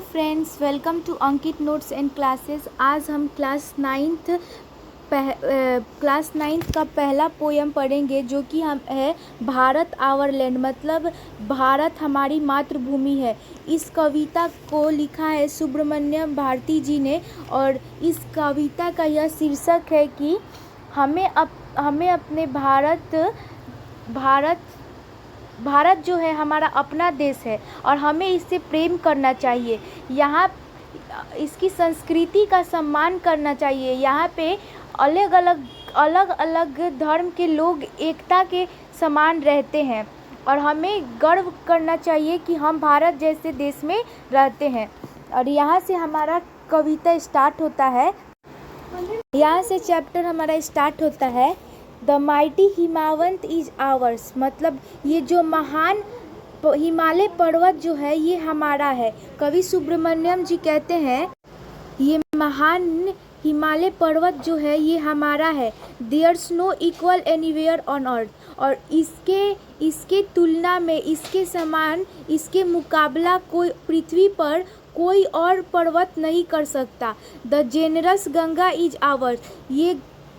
Friends, welcome to Ankit notes and classes. आज हम class ninth का पहला पोयम पढ़ेंगे जो कि हम है भारत आवर लैंड, मतलब भारत हमारी मातृभूमि है। इस कविता को लिखा है सुब्रमण्यम भारती जी ने और इस कविता का यह शीर्षक है कि हमें अपने भारत जो है हमारा अपना देश है और हमें इससे प्रेम करना चाहिए। यहाँ इसकी संस्कृति का सम्मान करना चाहिए। यहाँ पे अलग अलग धर्म के लोग एकता के समान रहते हैं और हमें गर्व करना चाहिए कि हम भारत जैसे देश में रहते हैं। और यहाँ से हमारा कविता स्टार्ट होता है। यहाँ से चैप्टर हमारा स्टार्ट होता है। द माइटी हिमावंत इज आवर्स, मतलब ये जो महान हिमालय पर्वत जो है ये हमारा है। कवि सुब्रमण्यम जी कहते हैं ये महान हिमालय पर्वत जो है ये हमारा है। There's no equal anywhere on earth, और इसके तुलना में, इसके समान, इसके मुकाबला कोई पृथ्वी पर कोई और पर्वत नहीं कर सकता। The generous Ganga is ours,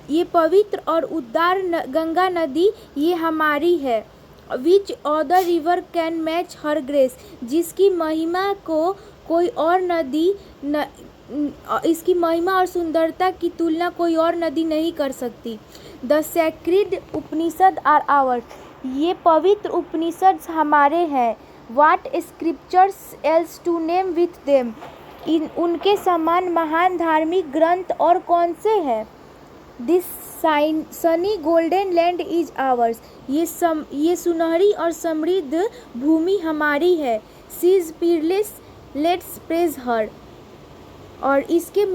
ये पवित्र और उदार गंगा नदी ये हमारी है। Which other river can match her grace, जिसकी महिमा को कोई और नदी इसकी महिमा और सुंदरता की तुलना कोई और नदी नहीं कर सकती। The sacred Upanishad are ours, ये पवित्र उपनिषद हमारे हैं। What scriptures else to name with them, उनके समान महान धार्मिक ग्रंथ और कौन से हैं। This sunny golden land is ours, ये सुनहरी और समृद्ध भूमि हमारी है। She is peerless, let's praise her, और इसका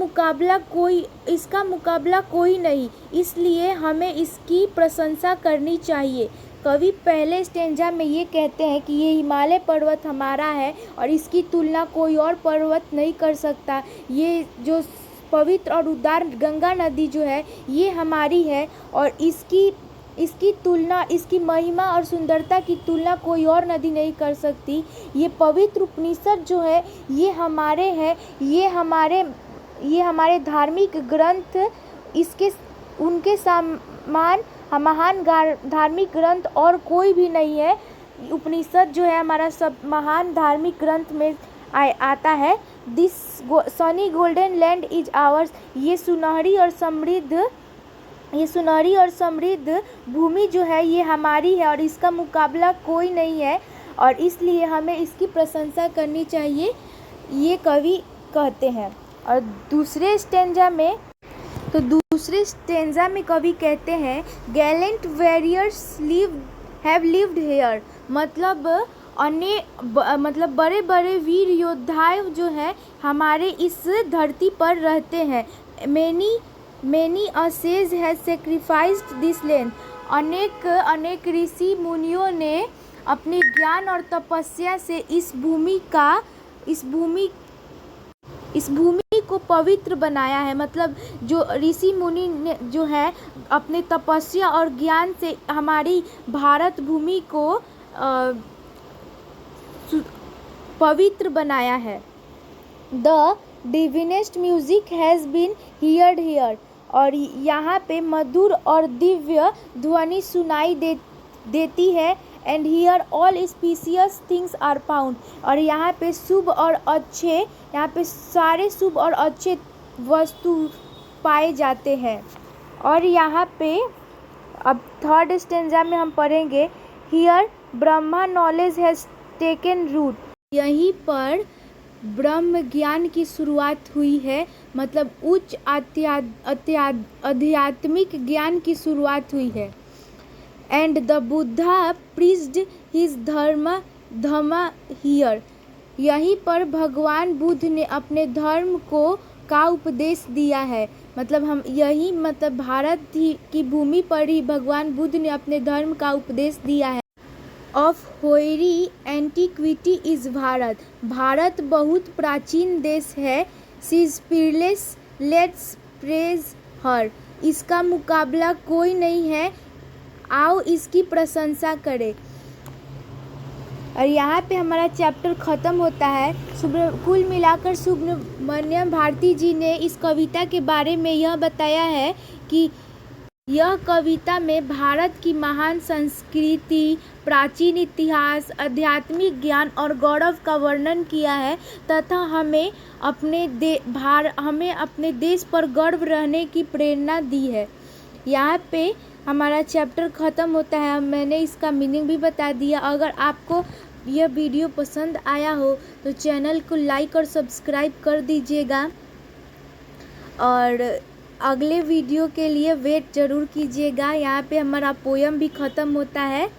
मुकाबला कोई नहीं, इसलिए हमें इसकी प्रशंसा करनी चाहिए। कवि पहले स्टेंजा में ये कहते हैं कि ये हिमालय पर्वत हमारा है और इसकी तुलना कोई और पर्वत नहीं कर सकता। ये जो पवित्र और उदार गंगा नदी जो है ये हमारी है और इसकी तुलना, इसकी महिमा और सुंदरता की तुलना कोई और नदी नहीं कर सकती। ये पवित्र उपनिषद जो है ये हमारे हैं, ये हमारे धार्मिक ग्रंथ, उनके समान महान धार्मिक ग्रंथ और कोई भी नहीं है। उपनिषद जो है हमारा सब महान धार्मिक ग्रंथ में आता है। This sunny golden land is ours, ये सुनहरी और समृद्ध भूमि जो है ये हमारी है और इसका मुकाबला कोई नहीं है और इसलिए हमें इसकी प्रशंसा करनी चाहिए, ये कवि कहते हैं। और दूसरे स्टेंजा में कवि कहते हैं Gallant warriors have lived hair, मतलब बड़े बड़े वीर योद्धा जो हैं हमारे इस धरती पर रहते हैं। Many a says has sacrificed this land, अनेक ऋषि मुनियों ने अपने ज्ञान और तपस्या से इस भूमि को पवित्र बनाया है। मतलब जो ऋषि मुनि ने जो है अपने तपस्या और ज्ञान से हमारी भारत भूमि को पवित्र बनाया है। The divinest music has been heard here, और यहाँ पे मधुर और दिव्य ध्वनि सुनाई देती है। And here all specious things are found, और यहाँ पे सारे शुभ और अच्छे वस्तु पाए जाते हैं। और यहाँ पे अब थर्ड स्टेंजा में हम पढ़ेंगे here Brahma knowledge has taken root, यहीं पर ब्रह्म ज्ञान की शुरुआत हुई है, मतलब उच्च आध्यात्मिक ज्ञान की शुरुआत हुई है। And the Buddha preached his धर्म हियर, यहीं पर भगवान बुद्ध ने अपने धर्म का उपदेश दिया है। मतलब भारत की भूमि पर ही भगवान बुद्ध ने अपने धर्म का उपदेश दिया है। Of hoary antiquity is Bharat बहुत प्राचीन देश है। She is peerless, let's praise her, इसका मुकाबला कोई नहीं है, आओ इसकी प्रशंसा करें। और यहाँ पे हमारा चैप्टर ख़त्म होता है। कुल मिलाकर सुब्रमण्यम भारती जी ने इस कविता के बारे में यह बताया है कि यह कविता में भारत की महान संस्कृति, प्राचीन इतिहास, आध्यात्मिक ज्ञान और गौरव का वर्णन किया है तथा हमें अपने देश पर गर्व रहने की प्रेरणा दी है। यहाँ पे हमारा चैप्टर ख़त्म होता है। मैंने इसका मीनिंग भी बता दिया। अगर आपको यह वीडियो पसंद आया हो तो चैनल को लाइक और सब्सक्राइब कर दीजिएगा और अगले वीडियो के लिए वेट ज़रूर कीजिएगा। यहाँ पे हमारा पोयम भी ख़त्म होता है।